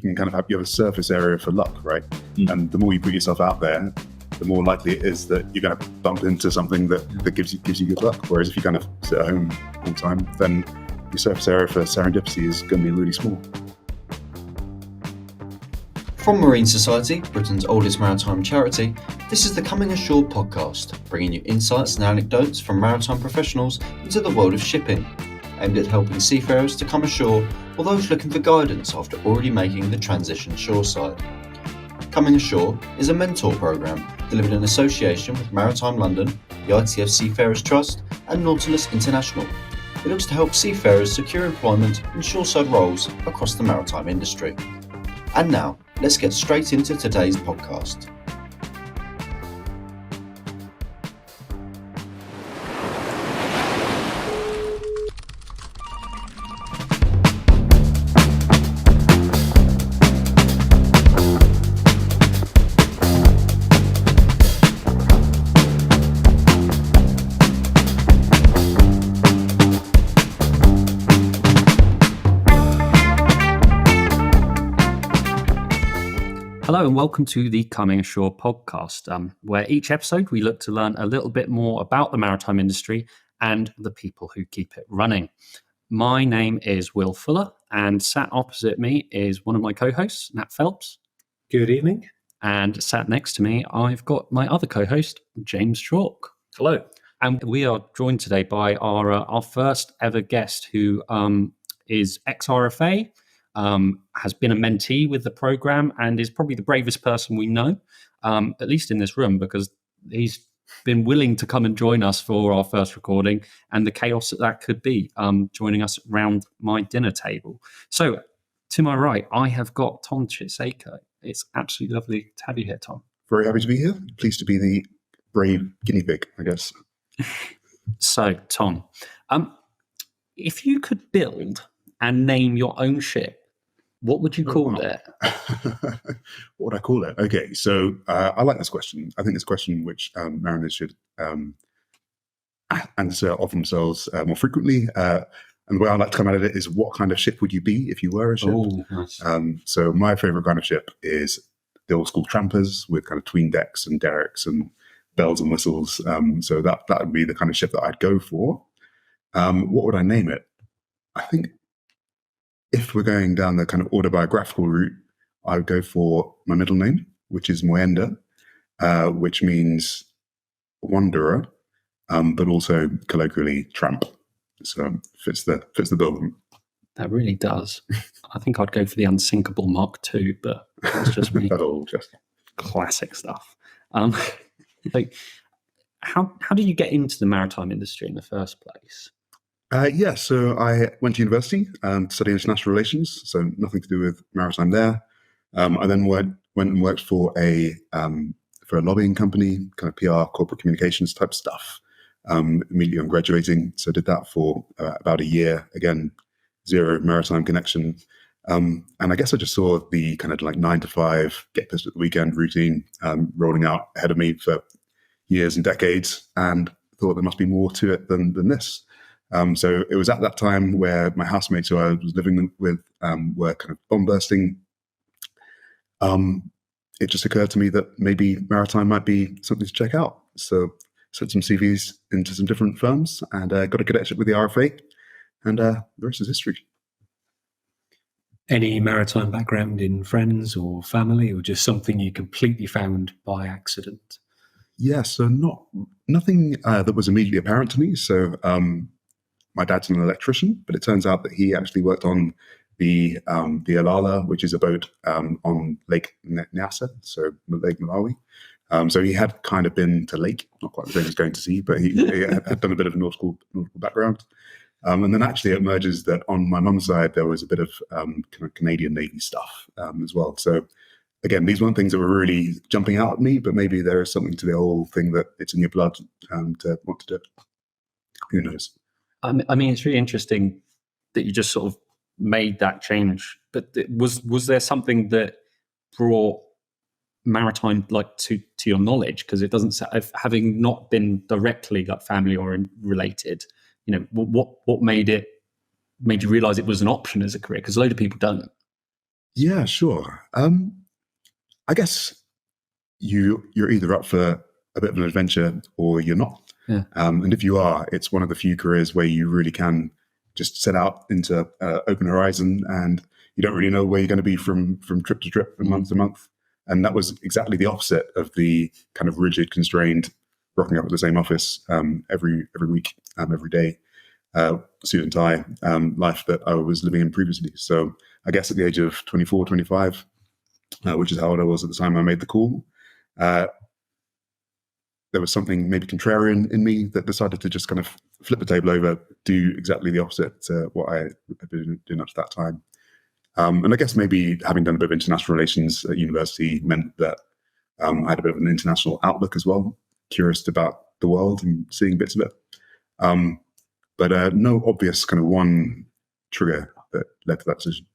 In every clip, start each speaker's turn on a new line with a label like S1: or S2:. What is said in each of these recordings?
S1: can kind of you have a surface area for luck, right? And the more you put yourself out there, the more likely it is that you're going to bump into something that gives you good luck. Whereas if you kind of sit at home all the time, then your surface area for serendipity is going to be really small.
S2: From Marine Society, Britain's oldest maritime charity, this is the Coming Ashore podcast, bringing you insights and anecdotes from maritime professionals into the world of shipping, aimed at helping seafarers to come ashore or those looking for guidance after already making the transition shoreside. Coming Ashore is a mentor programme delivered in association with Maritime London, the ITF Seafarers Trust and Nautilus International. It looks to help seafarers secure employment in shoreside roles across the maritime industry. And now, let's get straight into today's podcast.
S3: Hello and welcome to the Coming Ashore podcast, where each episode we look to learn a little bit more about the maritime industry and the people who keep it running. My name is Will Fuller, and sat opposite me is one of my co-hosts, Nat Phelps.
S4: Good evening.
S3: And sat next to me, I've got my other co-host, James Chalk.
S4: Hello.
S3: And we are joined today by our first ever guest, who is ex-RFA, has been a mentee with the program, and is probably the bravest person we know, at least in this room, because he's been willing to come and join us for our first recording and the chaos that could be, joining us around my dinner table. So to my right, I have got Tom Chitseko. It's absolutely lovely to have you here, Tom.
S1: Very happy to be here. Pleased to be the brave guinea pig, I guess.
S3: So, Tom, if you could build and name your own ship, what would you call it?
S1: What would I call it? Okay, so I like this question. I think it's a question which mariners should answer of themselves more frequently. And the way I like to come at it is, what kind of ship would you be if you were a ship?
S3: Oh, nice.
S1: So my favourite kind of ship is the old school trampers with kind of tween decks and derricks and bells and whistles. So that would be the kind of ship that I'd go for. What would I name it? I think if we're going down the kind of autobiographical route, I would go for my middle name, which is Moenda, which means wanderer, but also colloquially tramp. So fits the bill.
S3: That really does. I think I'd go for the Unsinkable Mark II, but that's just me.
S1: That'll just
S3: Classic stuff. So how did you get into the maritime industry in the first place?
S1: So I went to university to study international relations, so nothing to do with maritime there. I then went and worked for a lobbying company, kind of PR, corporate communications type stuff, immediately on graduating. So I did that for about a year. Again, zero maritime connection. And I guess I just saw the kind of like 9 to 5, get pissed at the weekend routine rolling out ahead of me for years and decades, and thought there must be more to it than this. So it was at that time where my housemates who I was living with were kind of bomb bursting. It just occurred to me that maybe maritime might be something to check out. So sent some CVs into some different firms and got a cadetship with the RFA, and the rest is history.
S4: Any maritime background in friends or family, or just something you completely found by accident?
S1: Yeah, so nothing that was immediately apparent to me. So my dad's an electrician, but it turns out that he actually worked on the Alala, which is a boat on Lake Nyasa, so Lake Malawi. So he had kind of been to lake, not quite the same as going to sea, but he had done a bit of a nautical background. And then actually it emerges that on my mum's side, there was a bit of kind of Canadian Navy stuff as well. So again, these weren't things that were really jumping out at me, but maybe there is something to the whole thing that it's in your blood to want to do it. Who knows?
S3: I mean, it's really interesting that you just sort of made that change. But was there something that brought maritime like to your knowledge? Because it doesn't, having not been directly like family or related, you know, what made you realize it was an option as a career? Because a load of people don't.
S1: Yeah, sure. I guess you're either up for a bit of an adventure or you're not.
S3: Yeah.
S1: And if you are, it's one of the few careers where you really can just set out into open horizon, and you don't really know where you're going to be from trip to trip and month to month. And that was exactly the opposite of the kind of rigid, constrained, rocking up at the same office every week, every day, suit and tie life that I was living in previously. So I guess at the age of 24, 25, which is how old I was at the time I made the call, there was something maybe contrarian in me that decided to just kind of flip the table over, do exactly the opposite to what I had been doing up to that time. And I guess maybe having done a bit of international relations at university meant that I had a bit of an international outlook as well, curious about the world and seeing bits of it. But no obvious kind of one trigger that led to that decision.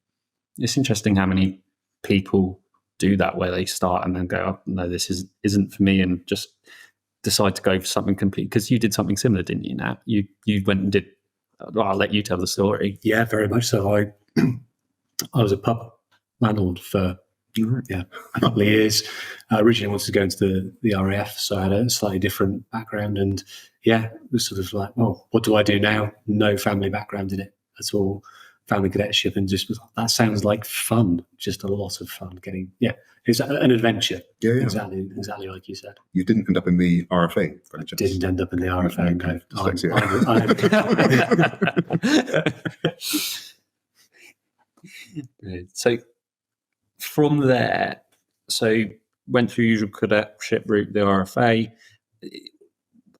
S3: It's interesting how many people do that, where they start and then go, oh, no, this isn't for me, and just decide to go for something complete. Because you did something similar, didn't you, Nat? You went and did, well, I'll let you tell the story.
S4: Yeah, very much so. I was a pub landlord for a couple of years. I originally wanted to go into the RAF, so I had a slightly different background, and it was sort of like, oh, what do I do now? No family background in it at all. Family cadetship, and just that sounds like fun. Just a lot of fun. It's an adventure.
S1: Yeah.
S4: Exactly like you said.
S1: You didn't end up in the RFA, for any chance?
S4: Didn't end up in the RFA.
S3: No. So from there, went through usual cadetship route, the RFA.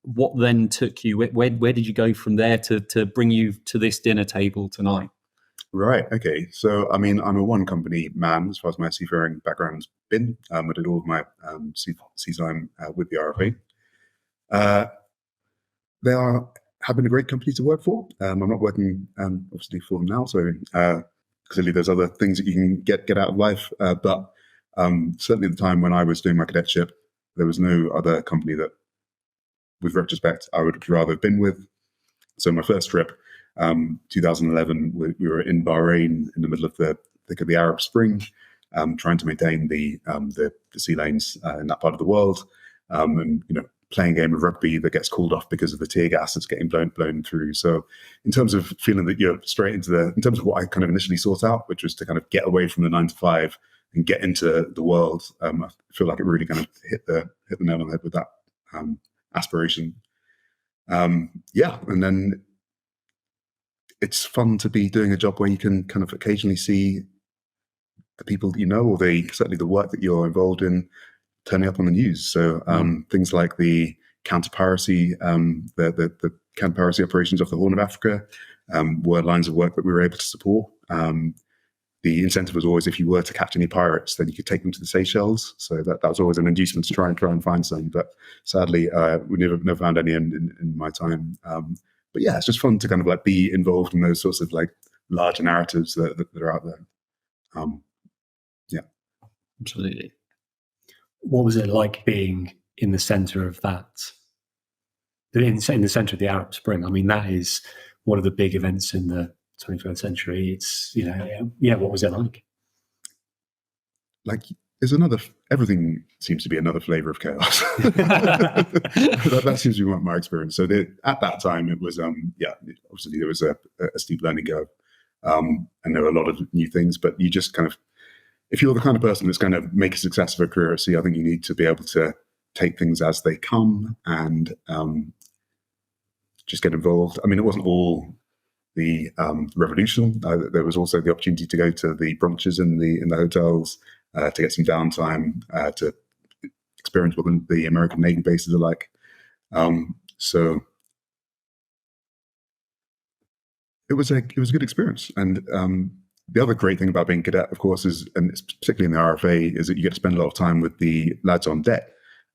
S3: What then took you? Where did you go from there to bring you to this dinner table tonight?
S1: Right. Okay. So, I mean, I'm a one company man as far as my seafaring background's been. I did all of my sea time with the RFA. They have been a great company to work for. I'm not working obviously for them now, so clearly there's other things that you can get out of life. But certainly at the time when I was doing my cadetship, there was no other company that, with retrospect, I would rather have been with. So my first trip, 2011, we were in Bahrain in the middle of the thick of the Arab Spring, trying to maintain the sea lanes in that part of the world, and playing a game of rugby that gets called off because of the tear gas that's getting blown through. So in terms of feeling that you're straight into in terms of what I kind of initially sought out, which was to kind of get away from the 9 to 5 and get into the world, I feel like it really kind of hit the nail on the head with that aspiration. And then it's fun to be doing a job where you can kind of occasionally see the people that you know, or certainly the work that you're involved in, turning up on the news. So things like the counter-piracy, the counter-piracy operations off the Horn of Africa were lines of work that we were able to support. The incentive was always, if you were to catch any pirates, then you could take them to the Seychelles. So that was always an inducement to try and find some. But sadly, we never found any in my time. But yeah, it's just fun to kind of like be involved in those sorts of like larger narratives that are out there.
S3: Absolutely.
S4: What was it like being in the centre of that? In the centre of the Arab Spring. I mean, that is one of the big events in the 21st century. It's what was it like?
S1: Like, everything seems to be another flavor of chaos. that seems to be my experience. So at that time, it was obviously there was a steep learning curve, and there were a lot of new things. But you just kind of, if you're the kind of person that's going to make a success of a career at sea, I think you need to be able to take things as they come and just get involved. I mean, it wasn't all the revolution. There was also the opportunity to go to the brunches in the hotels, to get some downtime, to experience what the American Navy bases are like. So it was a good experience. And the other great thing about being cadet, of course, and it's particularly in the RFA, is that you get to spend a lot of time with the lads on deck.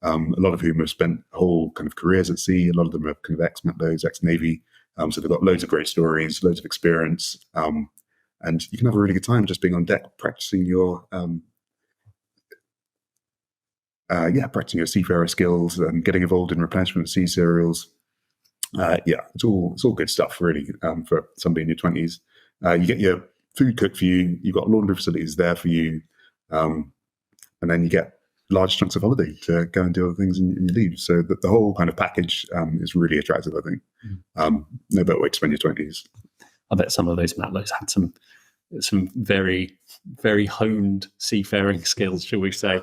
S1: A lot of whom have spent whole kind of careers at sea. A lot of them are kind of ex-Matlows, ex-Navy. So they've got loads of great stories, loads of experience. And you can have a really good time just being on deck, practicing your seafarer skills and getting involved in replenishment of sea cereals. It's all good stuff, really, for somebody in your 20s. You get your food cooked for you, you've got laundry facilities there for you, and then you get large chunks of holiday to go and do other things and you leave. So the whole kind of package is really attractive, I think. No better way to spend your 20s.
S3: I bet some of those Matlows had some very, very honed seafaring skills, shall we say.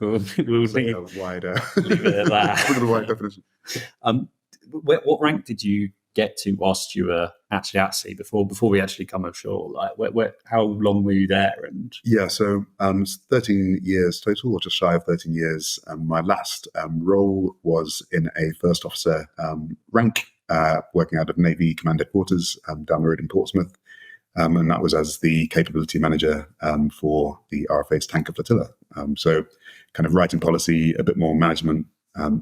S3: We'll leave,
S1: A wide,
S3: leave it at that.
S1: a wide definition.
S3: What rank did you get to whilst you were actually at sea before we actually come ashore? Like, how long were you there? And
S1: Yeah, so it's 13 years total, or just shy of 13 years. My last role was in a first officer rank, working out of Navy Command Headquarters down the road in Portsmouth. And that was as the capability manager for the RFA's tanker flotilla. So kind of writing policy, a bit more management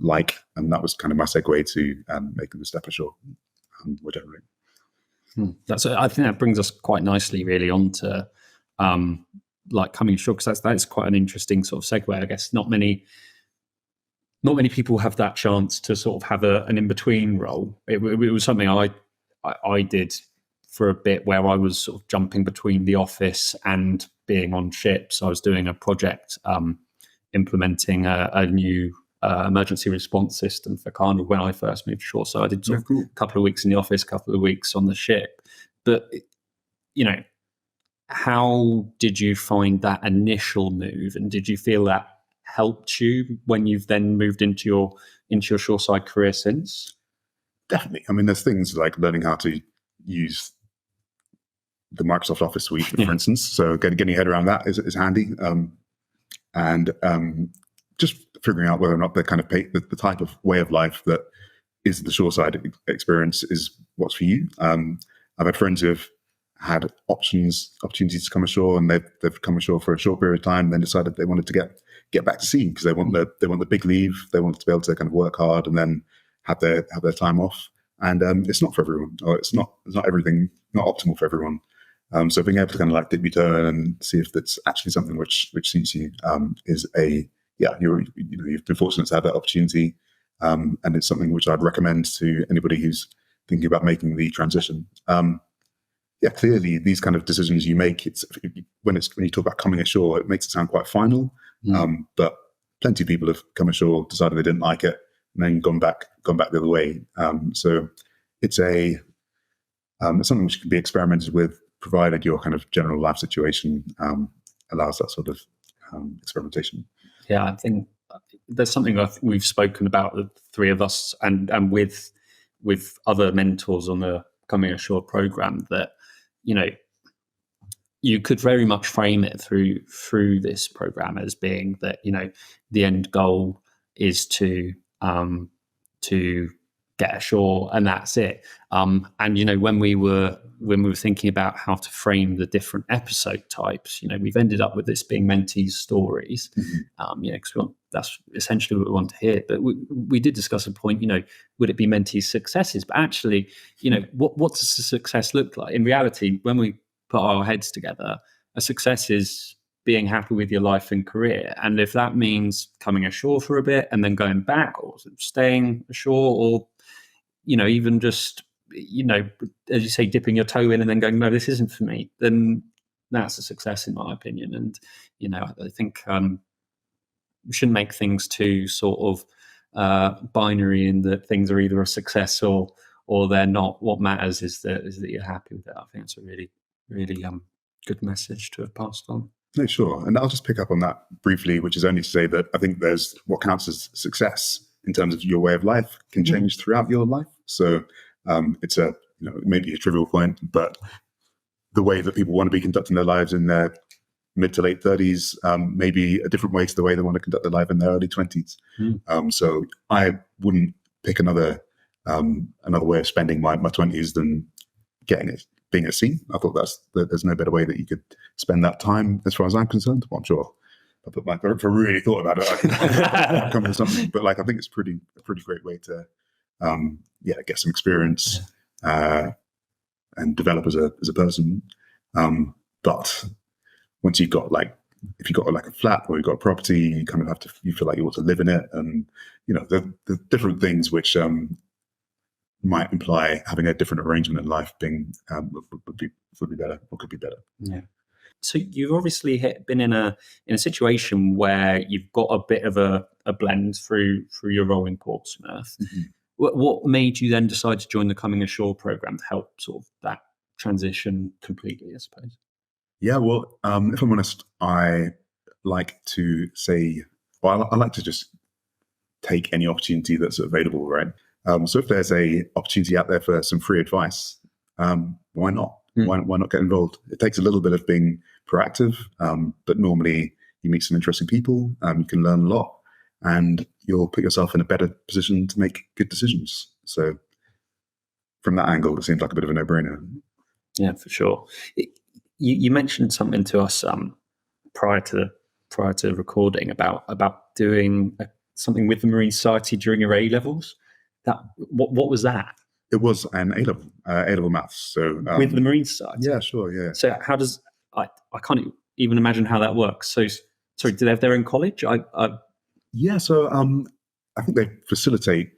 S1: like, and that was kind of my segue to making the step ashore. More generally.
S3: I think that brings us quite nicely, really, onto like coming ashore, because that's quite an interesting sort of segue. I guess not many people have that chance to sort of have an in between role. It was something I did for a bit, where I was sort of jumping between the office and being on ships. I was doing a project implementing a new emergency response system for Carnival when I first moved ashore. So I did sort of a couple of weeks in the office, a couple of weeks on the ship. But, how did you find that initial move, and did you feel that helped you when you've then moved into your shoreside career since?
S1: Definitely. I mean, there's things like learning how to use the Microsoft Office suite, for instance. So getting your head around that is handy. And just figuring out whether or not the kind of the type of way of life that is the shoreside experience is what's for you. I've had friends who have had opportunities to come ashore, and they've come ashore for a short period of time, then decided they wanted to get back to sea because they want the big leave. They want to be able to kind of work hard and then have their time off. And it's not for everyone, or it's not everything, not optimal for everyone. So being able to kind of like dip your toe in and see if it's actually something which suits you is you've been fortunate to have that opportunity, and it's something which I'd recommend to anybody who's thinking about making the transition. Clearly these kind of decisions you make, when you talk about coming ashore, it makes it sound quite final. But plenty of people have come ashore, decided they didn't like it, and then gone back the other way. So it's something which can be experimented with, provided your kind of general life situation allows that sort of experimentation.
S3: Yeah, I think there's something I think we've spoken about, the three of us, and with other mentors on the Coming Ashore program, that you could very much frame it through this program as being that the end goal is to get ashore and that's it. And when we were thinking about how to frame the different episode types, we've ended up with this being mentees' stories, because that's essentially what we want to hear. But we did discuss a point, would it be mentees' successes? But actually, what does the success look like? In reality, when we put our heads together, a success is being happy with your life and career. And if that means coming ashore for a bit and then going back, or staying ashore, or even just, as you say, dipping your toe in and then going, no, this isn't for me, then that's a success in my opinion. And, I think we shouldn't make things too sort of binary in that things are either a success or they're not. What matters is that you're happy with it. I think it's a really, really good message to have passed on.
S1: No, sure. And I'll just pick up on that briefly, which is only to say that I think there's what counts as success in terms of your way of life can change throughout your life. So it's maybe a trivial point, but the way that people want to be conducting their lives in their mid to late 30s may be a different way to the way they want to conduct their life in their early 20s. So I wouldn't pick another way of spending my 20s than being at sea. I thought there's no better way that you could spend that time, as far as I'm concerned. Well, I'm sure if I really thought about it, I could come up with something. But I think it's a pretty great way to get some experience and develop as a person. But once you've got if you've got a flat or you've got a property, you kind of you feel like you want to live in it, and the different things which might imply having a different arrangement in life being would be better or could be better.
S3: Yeah. So you've obviously been in a situation where you've got a bit of a blend through your role in Portsmouth.
S1: Mm-hmm.
S3: What made you then decide to join the Coming Ashore program to help sort of that transition completely, I suppose?
S1: Yeah, well, if I'm honest, I like to say, well, I like to just take any opportunity that's available, right? So if there's a opportunity out there for some free advice, why not? Why not get involved? It takes a little bit of being proactive, but normally you meet some interesting people, you can learn a lot, and you'll put yourself in a better position to make good decisions. So from that angle, it seems like a bit of a no-brainer.
S3: Yeah, for sure. You mentioned something to us prior to recording about doing something with the Marine Society during your A levels. What was that?
S1: It was an A level maths. So
S3: with the Marine Society.
S1: Yeah, sure, yeah.
S3: So how does I can't even imagine how that works. So sorry, do they have their own college?
S1: Yeah, so I think they facilitate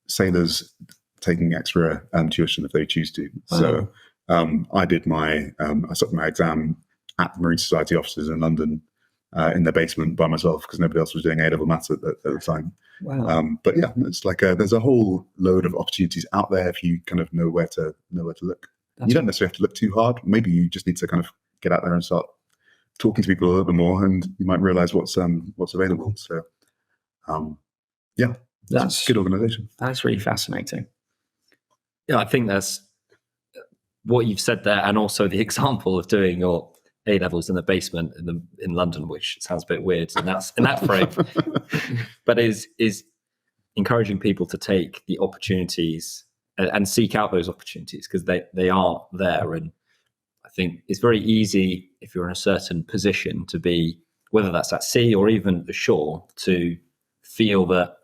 S1: sailors taking extra tuition if they choose to.
S3: Wow.
S1: So I did I stuck my exam at the Marine Society offices in London in their basement by myself because nobody else was doing A level maths at the time.
S3: Wow.
S1: But yeah, it's like there's a whole load of opportunities out there if you kind of know where to look. You don't necessarily have to look too hard. Maybe you just need to kind of get out there and start talking to people a little bit more, and you might realize what's available. So yeah, that's a good organization.
S3: That's really fascinating.
S5: Yeah, I think that's what you've said there, and also the example of doing your A levels in the basement in London, which sounds a bit weird in that frame, but is encouraging people to take the opportunities and seek out those opportunities because they are there. And I think it's very easy if you're in a certain position to be, whether that's at sea or even ashore, to feel that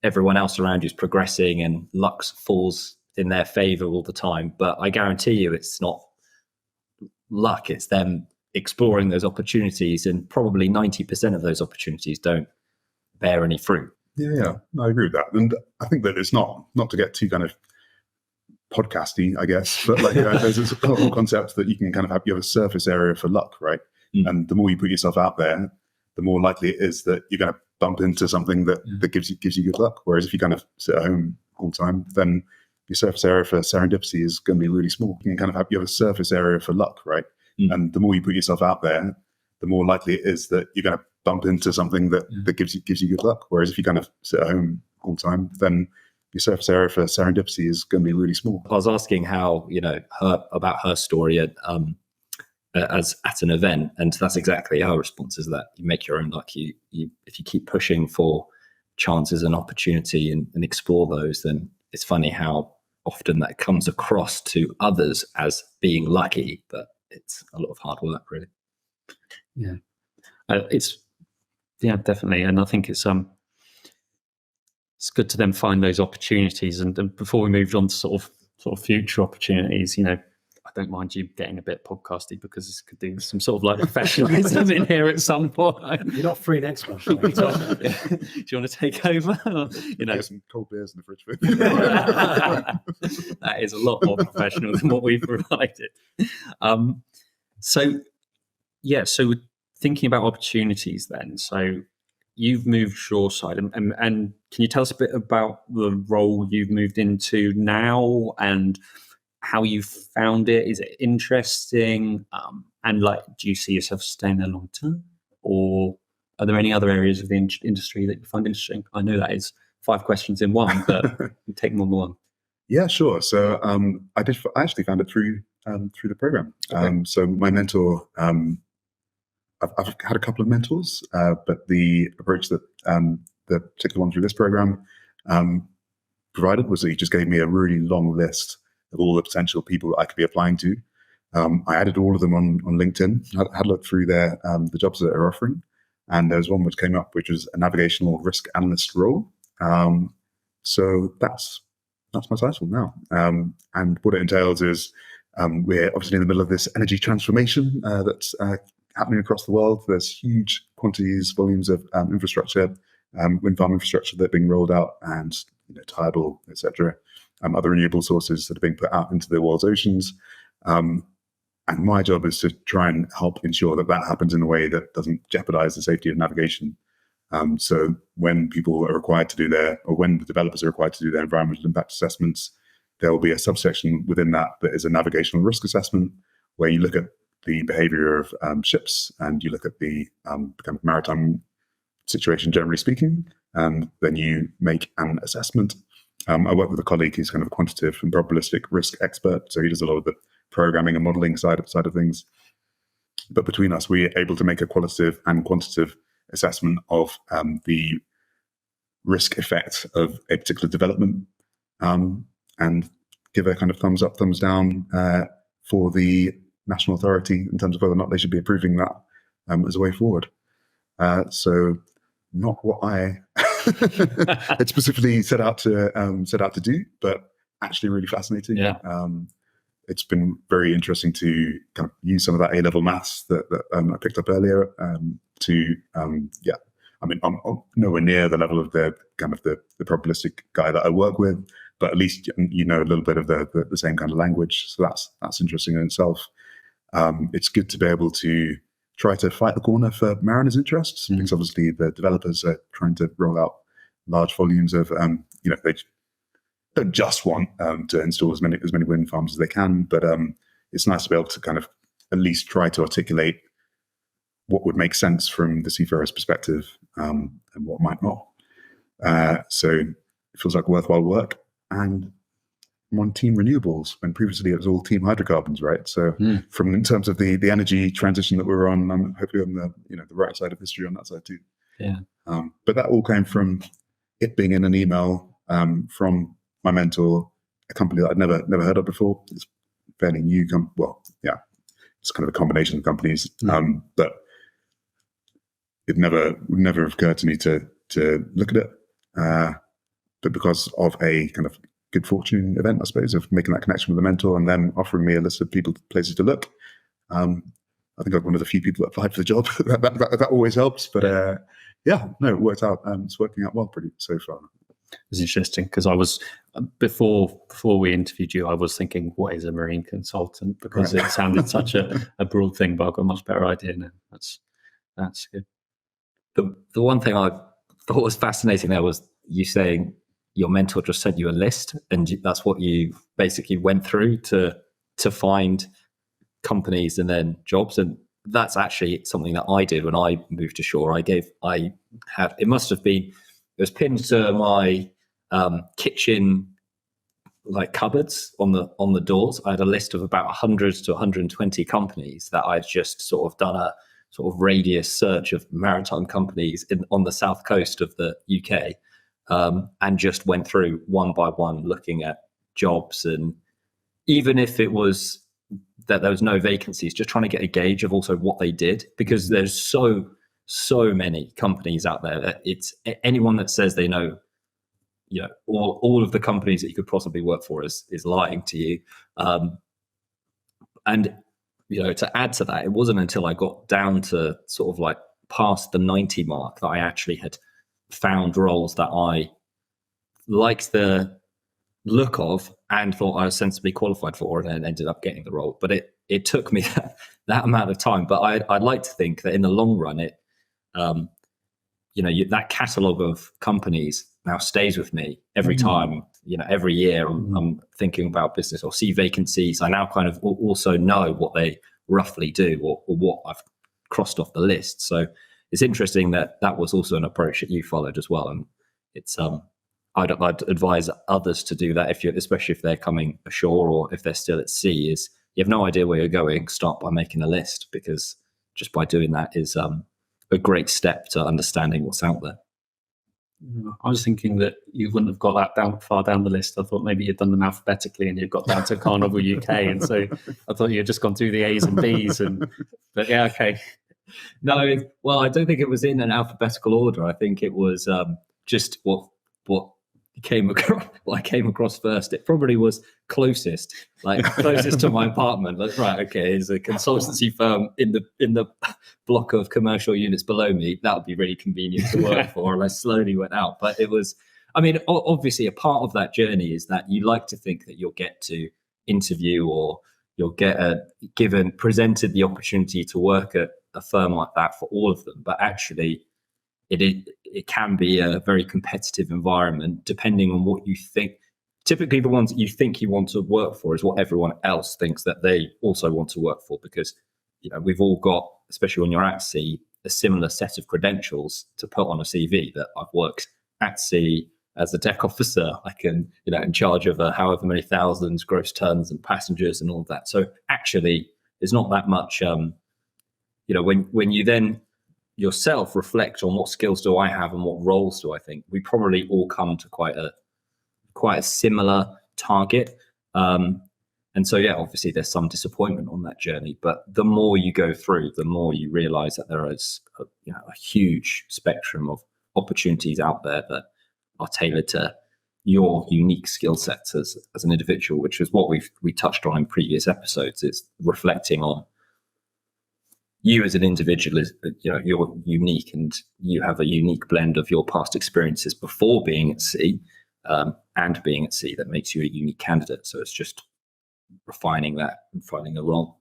S5: everyone else around you is progressing and luck falls in their favor all the time. But I guarantee you it's not luck, it's them exploring those opportunities, and probably 90% of those opportunities don't bear any fruit.
S1: Yeah, I agree with that. And I think that it's not to get too kind of podcasty, I guess, but like there's this whole concept that you can kind of you have a surface area for luck, right? And the more you put yourself out there, the more likely it is that you're going to bump into something that gives you good luck. Whereas if you kind of sit at home all the time, then your surface area for serendipity is going to be really small. You can kind of you have a surface area for luck, right? And the more you put yourself out there, the more likely it is that you're going to bump into something that gives you good luck. Whereas if you kind of sit at home all the time, then your surface area for serendipity is going to be really small.
S5: I was asking how about her story as at an event, and that's exactly her response: is that you make your own luck. You if you keep pushing for chances and opportunity and explore those, then it's funny how often that comes across to others as being lucky, but it's a lot of hard work, really.
S3: Yeah, definitely, and I think it's good to then find those opportunities. And before we moved on to sort of future opportunities, I don't mind you getting a bit podcasty because this could do some sort of like professionalism in here at some point.
S4: You're not free next month.
S3: Do you want to take over?
S1: Get some cold beers in the fridge.
S3: That is a lot more professional than what we've provided. So we're thinking about opportunities then. So you've moved shoreside, and can you tell us a bit about the role you've moved into now and how you found it? Is it interesting? And do you see yourself staying there long term, or are there any other areas of the industry that you find interesting? I know that is 5 questions in one, but take them on one.
S1: Yeah, sure. So I actually found it through the program.
S3: Okay.
S1: So my mentor, I've had a couple of mentors, but the approach that the particular one through this program provided was that he just gave me a really long list of all the potential people that I could be applying to. I added all of them on LinkedIn. I had a look through the jobs that they're offering, and there was one which came up, which was a navigational risk analyst role. So that's my title now. And what it entails is we're obviously in the middle of this energy transformation that's happening across the world. There's huge volumes of infrastructure, wind farm infrastructure that are being rolled out, and tidal, etc. other renewable sources that are being put out into the world's oceans. And my job is to try and help ensure that happens in a way that doesn't jeopardize the safety of navigation. So when people are required to do when the developers are required to do their environmental impact assessments, there will be a subsection within that is a navigational risk assessment, where you look at the behavior of ships and you look at the kind of maritime situation generally speaking, and then you make an assessment. I work with a colleague who's kind of a quantitative and probabilistic risk expert, so he does a lot of the programming and modeling side of things. But between us, we're able to make a qualitative and quantitative assessment of the risk effect of a particular development, and give a kind of thumbs up, thumbs down for the national authority in terms of whether or not they should be approving that as a way forward. So not what I had specifically set out to do, but actually really fascinating.
S3: Yeah.
S1: It's been very interesting to kind of use some of that A-level maths that I picked up earlier I mean, I'm nowhere near the level of the probabilistic guy that I work with, but at least you know a little bit of the same kind of language. So that's interesting in itself. It's good to be able to try to fight the corner for mariners' interests, because obviously the developers are trying to roll out large volumes of, they don't just want to install as many wind farms as they can, but it's nice to be able to kind of at least try to articulate what would make sense from the seafarer's perspective, and what might not. So it feels like worthwhile work. And I'm on Team Renewables when previously it was all Team Hydrocarbons, right? So from in terms of the energy transition that we were on, I'm hopefully on the right side of history on that side too.
S3: Yeah.
S1: But that all came from it being in an email from my mentor, a company that I'd never heard of before. It's fairly new. It's kind of a combination of companies, but it would never have occurred to me to look at it. But because of a kind of good fortune event, I suppose, of making that connection with the mentor and then offering me a list of places to look, I think I'm one of the few people that applied for the job. that always helps. But it worked out. It's working out well so far.
S3: It's interesting because I was before we interviewed you, I was thinking, what is a marine consultant? Because it sounded such a broad thing, but I've got a much better idea now. That's good.
S5: The one thing I thought was fascinating there was you saying your mentor just sent you a list, and that's what you basically went through to find companies and then jobs. And that's actually something that I did when I moved to Shore. It was pinned to my kitchen cupboards on the doors. I had a list of about 100 to 120 companies that I'd just sort of done a sort of radius search of maritime companies on the south coast of the UK, and just went through one by one looking at jobs. And even if it was that there was no vacancies, just trying to get a gauge of also what they did, because there's so many companies out there that it's anyone that says they know, all of the companies that you could possibly work for is lying to you. And to add to that, it wasn't until I got down to sort of past the 90 mark that I actually had found roles that I liked the look of and thought I was sensibly qualified for, and then ended up getting the role. But it took me that amount of time. But I'd like to think that in the long run, that catalogue of companies now stays with me every time. Every year I'm thinking about business or see vacancies. I now kind of also know what they roughly do or what I've crossed off the list. So it's interesting that was also an approach that you followed as well. And it's I'd advise others to do that especially if they're coming ashore or if they're still at sea. Is you have no idea where you're going, start by making a list, because just by doing that is a great step to understanding what's out there.
S3: I was thinking that you wouldn't have got that far down the list. I thought maybe you'd done them alphabetically and you'd got down to Carnival UK, and so I thought you'd just gone through the A's and B's. But yeah, okay.
S5: No, well, I don't think it was in an alphabetical order. I think it was just what I came across first. It probably was closest to my apartment. Right, okay, there's a consultancy firm in the block of commercial units below me. That would be really convenient to work for. And I slowly went out, but it was I mean, obviously, a part of that journey is that you like to think that you'll get to interview or you'll get presented the opportunity to work at a firm like that for all of them. But actually, it can be a very competitive environment depending on what you think. Typically, the ones that you think you want to work for is what everyone else thinks that they also want to work for, because we've all got, especially when you're at sea, a similar set of credentials to put on a CV that I've worked at sea as a deck officer. I can, in charge of however many thousands gross tons and passengers and all of that. So actually, there's not that much. When you then yourself reflect on what skills do I have and what roles do I think, we probably all come to quite a similar target. And so, obviously there's some disappointment on that journey, but the more you go through, the more you realize that there is a huge spectrum of opportunities out there that are tailored to your unique skill sets as an individual, which is what we touched on in previous episodes. It's reflecting on you as an individual. You're unique, and you have a unique blend of your past experiences before being at sea and being at sea that makes you a unique candidate. So it's just refining that and finding a role.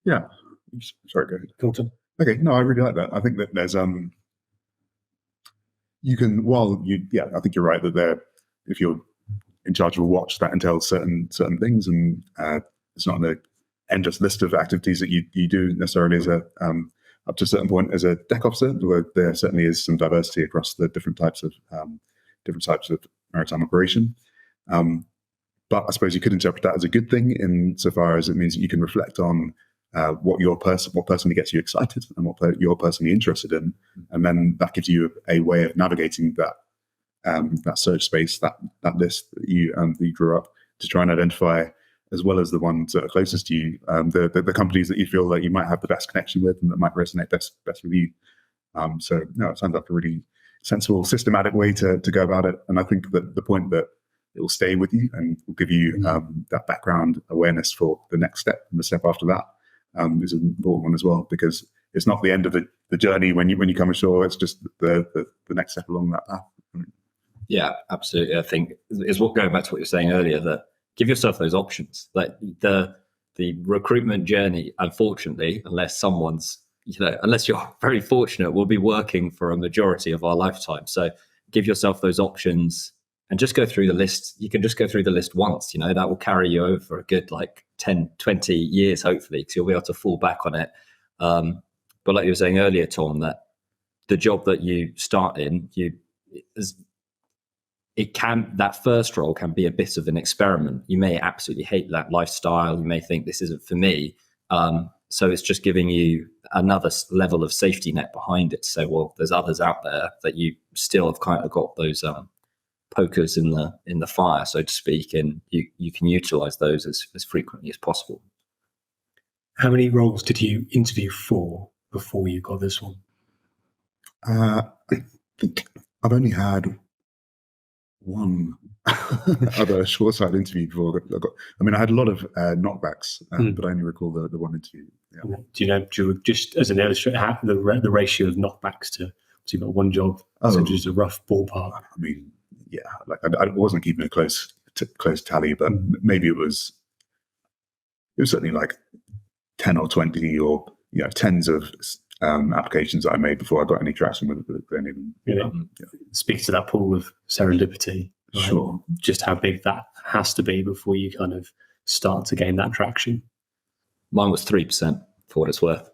S1: Yeah. Sorry, go ahead.
S4: Colton.
S1: Okay, no, I really like that. I think that there's you can, I think you're right that if you're in charge of a watch, that entails certain things, and it's not an endless list of activities that you do necessarily as up to a certain point as a deck officer, although there certainly is some diversity across the different types of maritime operation. But I suppose you could interpret that as a good thing insofar as it means that you can reflect on what personally gets you excited and what you're personally interested in, and then that gives you a way of navigating that search space, that list that you drew up, to try and identify, as well as the ones that are closest to you, the companies that you feel that you might have the best connection with and that might resonate best with you. So no, it sounds like a really sensible, systematic way to go about it. And I think that the point that it will stay with you and will give you that background awareness for the next step and the step after that is an important one as well, because it's not the end of the journey when you come ashore. It's just the next step along that path.
S5: Yeah, absolutely. I think is what, going back to what you're saying earlier, that give yourself those options. Like the recruitment journey, unfortunately, unless you're very fortunate, will be working for a majority of our lifetime. So give yourself those options and just go through the list. You can just go through the list once, that will carry you over for a good 10, 20 years, hopefully, because you'll be able to fall back on it. But like you were saying earlier, Tom, that the job that you start in, that first role can be a bit of an experiment. You may absolutely hate that lifestyle. You may think this isn't for me. So it's just giving you another level of safety net behind it. So, well, there's others out there that you still have kind of got those pokers in the fire, so to speak, and you can utilize those as frequently as possible.
S4: How many roles did you interview for before you got this one?
S1: I think I've only had one other shoreside interview before I got. I mean, I had a lot of knockbacks, but I only recall the one interview. Yeah.
S4: Do you just as an illustrator, the ratio of knockbacks to, so you got one job, so just a rough ballpark?
S1: I mean, yeah, I wasn't keeping a close tally, but maybe it was certainly 10 or 20 or tens of applications that I made before I got any traction with any of them.
S4: Yeah. Speaks to that pool of serendipity. Right?
S1: Sure.
S4: Just how big that has to be before you kind of start to gain that traction.
S5: Mine was 3%, for what it's worth,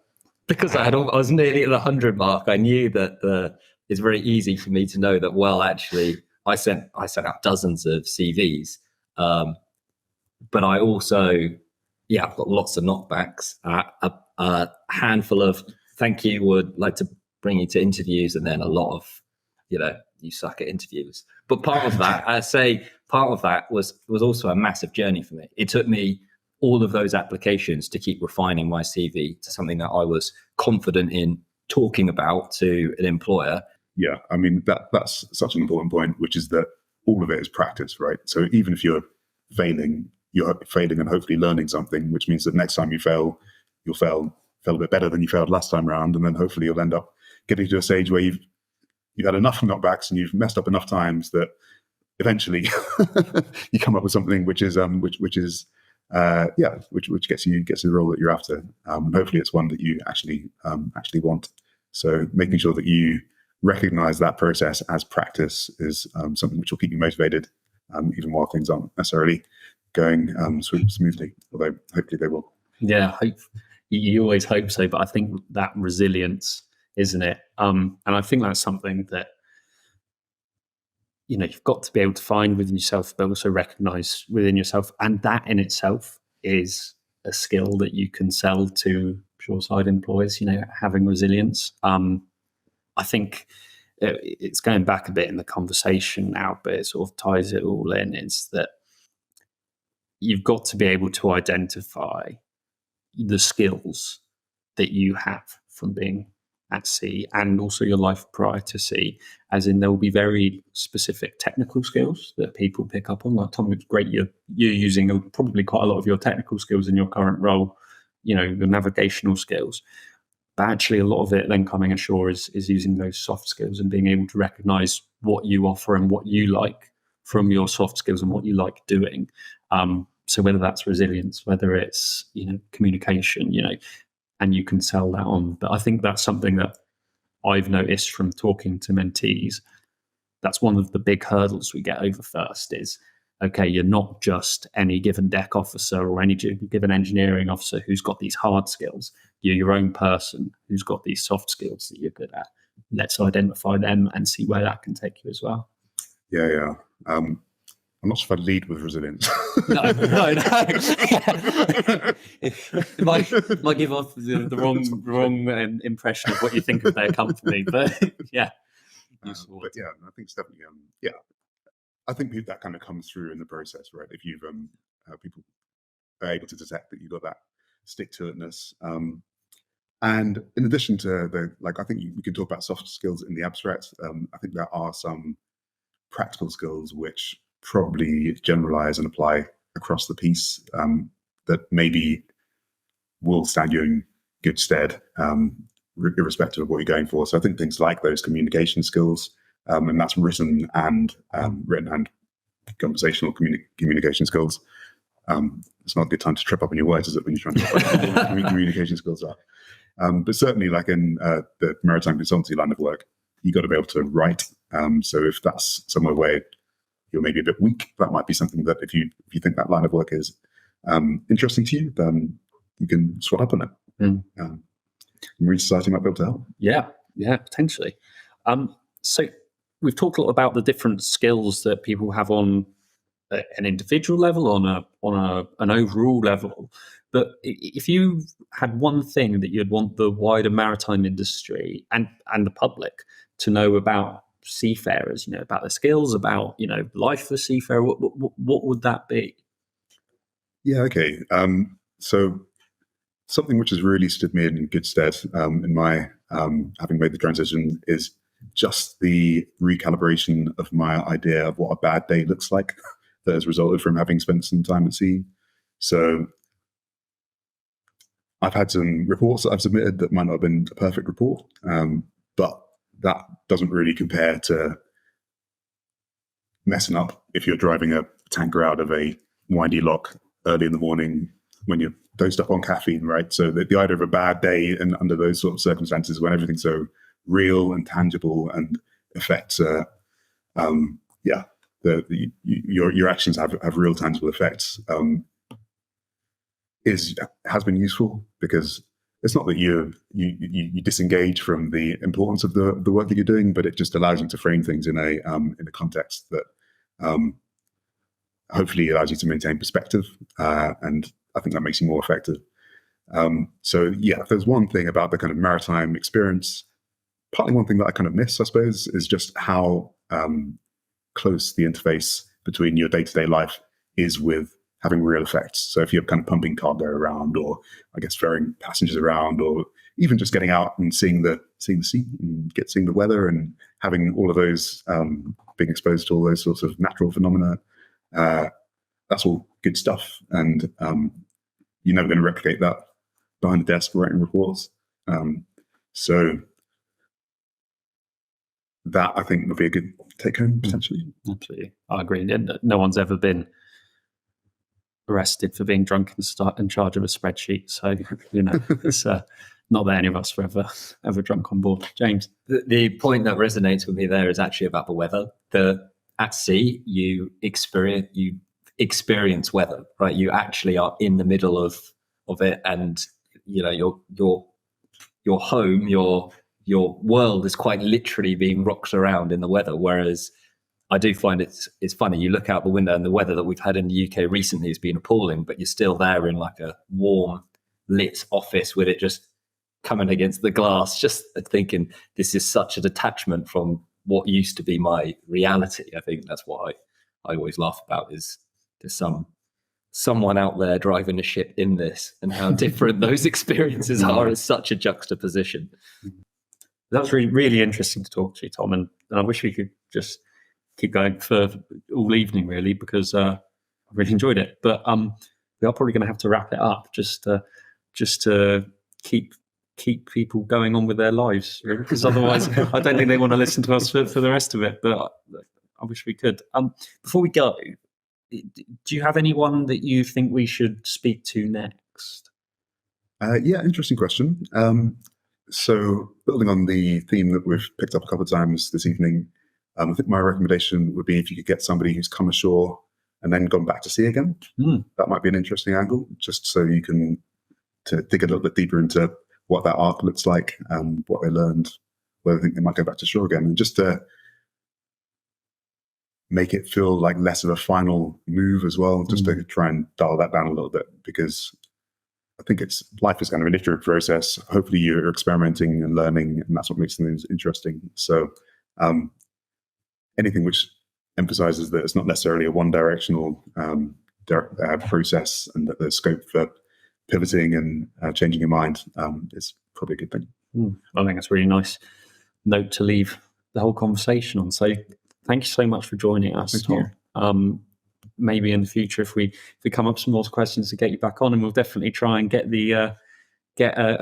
S5: because I was nearly at the 100 mark. I knew that it's very easy for me to know that. Well, actually, I sent out dozens of CVs, but I also, I've got lots of knockbacks. A handful of thank you, would like to bring you to interviews, and then a lot of, you suck at interviews. But part of that, was also a massive journey for me. It took me all of those applications to keep refining my CV to something that I was confident in talking about to an employer.
S1: Yeah, I mean, that's such an important point, which is that all of it is practice, right? So even if you're failing and hopefully learning something, which means that next time you fail, you'll fail a bit better than you failed last time around, and then hopefully you'll end up getting to a stage where you've had enough knockbacks and you've messed up enough times that eventually you come up with something which is which gets you the role that you're after. And hopefully it's one that you actually want. So making sure that you recognize that process as practice is something which will keep you motivated, even while things aren't necessarily going smoothly, although hopefully they will.
S3: Yeah, you always hope so, but I think that resilience, isn't it? And I think that's something that you've got to be able to find within yourself, but also recognize within yourself, and that in itself is a skill that you can sell to shoreside employees. Having resilience. I think it's going back a bit in the conversation now, but it sort of ties it all in. Is that you've got to be able to identify the skills that you have from being at sea and also your life prior to sea, as in there will be very specific technical skills that people pick up on. Like Tom, it's great you're using probably quite a lot of your technical skills in your current role, your navigational skills. But actually a lot of it then coming ashore is using those soft skills and being able to recognize what you offer and what you like from your soft skills and what you like doing. So whether that's resilience, whether it's, communication, and you can sell that on. But I think that's something that I've noticed from talking to mentees. That's one of the big hurdles we get over first is, okay, you're not just any given deck officer or any given engineering officer who's got these hard skills. You're your own person who's got these soft skills that you're good at. Let's identify them and see where that can take you as well.
S1: Yeah. I'm not sure if I'd lead with resilience.
S3: No. It might give off the wrong impression of what you think of their company, but yeah.
S1: But yeah, I think it's definitely I think that kind of comes through in the process, right? If you've people are able to detect that you've got that stick-to-itness, and in addition to I think we can talk about soft skills in the abstract. I think there are some practical skills which probably generalize and apply across the piece, that maybe will stand you in good stead, irrespective of what you're going for. So I think things like those communication skills, and that's written and conversational communication skills. It's not a good time to trip up on your words, is it, when you're trying to talk about what communication skills are? But certainly, like in the maritime consultancy line of work, you got to be able to write. So if that's somewhere where you're maybe a bit weak, that might be something that if you think that line of work is interesting to you, then you can swat up on it. Marine Society might be able to help.
S3: Yeah, potentially. So we've talked a lot about the different skills that people have on an individual level, on an overall level. But if you had one thing that you'd want the wider maritime industry and the public to know about seafarers, about the skills, about life for seafarer, what would that be?
S1: Yeah, okay. So something which has really stood me in good stead in my having made the transition is just the recalibration of my idea of what a bad day looks like that has resulted from having spent some time at sea. So I've had some reports that I've submitted that might not have been a perfect report, but that doesn't really compare to messing up if you're driving a tanker out of a windy lock early in the morning when you're dosed up on caffeine, right? So the idea of a bad day and under those sort of circumstances when everything's so real and tangible and affects, your actions have real tangible effects, has been useful, because it's not that you disengage from the importance of the work that you're doing, but it just allows you to frame things in a context that hopefully allows you to maintain perspective, and I think that makes you more effective. So yeah, if there's one thing about the kind of maritime experience, partly one thing that I kind of miss, I suppose, is just how close the interface between your day-to-day life is with having real effects. So if you're kind of pumping cargo around, or I guess ferrying passengers around, or even just getting out and seeing the sea and seeing the weather and having all of those, being exposed to all those sorts of natural phenomena, that's all good stuff. And you're never going to replicate that behind the desk writing reports. So that I think would be a good take home potentially.
S3: Absolutely, I agree. No one's ever been arrested for being drunk and in charge of a spreadsheet. So it's not that any of us were ever drunk on board. James,
S5: The point that resonates with me there is actually about the weather. At sea, you experience weather, right? You actually are in the middle of it, and your home, your world is quite literally being rocked around in the weather. Whereas I do find it's funny. You look out the window, and the weather that we've had in the UK recently has been appalling, but you're still there in like a warm, lit office with it just coming against the glass, just thinking this is such a detachment from what used to be my reality. I think that's what I always laugh about, is there's someone out there driving a ship in this, and how different those experiences are as such a juxtaposition.
S3: that was really, really interesting to talk to you, Tom, and I wish we could just keep going for all evening, really, because I really enjoyed it. But we are probably going to have to wrap it up just to keep people going on with their lives, really, because otherwise I don't think they want to listen to us for the rest of it. But I wish we could. Before we go, do you have anyone that you think we should speak to next?
S1: Yeah, interesting question. So building on the theme that we've picked up a couple of times this evening, I think my recommendation would be if you could get somebody who's come ashore and then gone back to sea again. That might be an interesting angle, just so you can dig a little bit deeper into what that arc looks like, what they learned, whether they think they might go back to shore again, and just to make it feel like less of a final move as well, just to try and dial that down a little bit, because I think life is kind of an iterative process. Hopefully you're experimenting and learning, and that's what makes things interesting. So anything which emphasizes that it's not necessarily a one-directional process, and that there's scope for pivoting and changing your mind is probably a good thing.
S3: I think that's a really nice note to leave the whole conversation on. So thank you so much for joining us, Tom. Maybe in the future, if we come up with some more questions to get you back on, and we'll definitely try and get a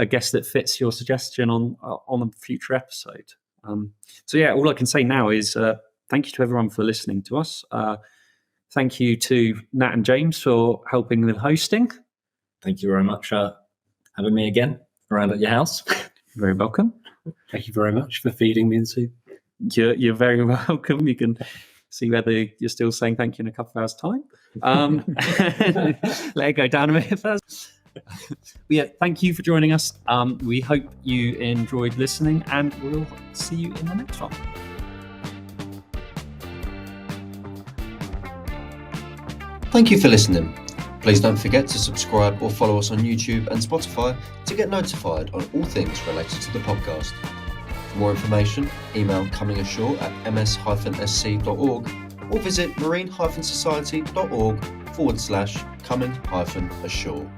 S3: guest that fits your suggestion on a future episode. So yeah, all I can say now is thank you to everyone for listening to us. Thank you to Nat and James for helping with hosting.
S5: Thank you very much for having me again around at your house.
S3: You're very welcome.
S4: Thank you very much for feeding me the soup.
S3: You're very welcome. You can see whether you're still saying thank you in a couple of hours' time. Let it go down a bit first. Yeah, thank you for joining us. We hope you enjoyed listening, and we'll see you in the next one.
S2: Thank you for listening. Please don't forget to subscribe or follow us on YouTube and Spotify to get notified on all things related to the podcast. For more information, email comingashore@ms-sc.org or visit marine-society.org/coming-ashore.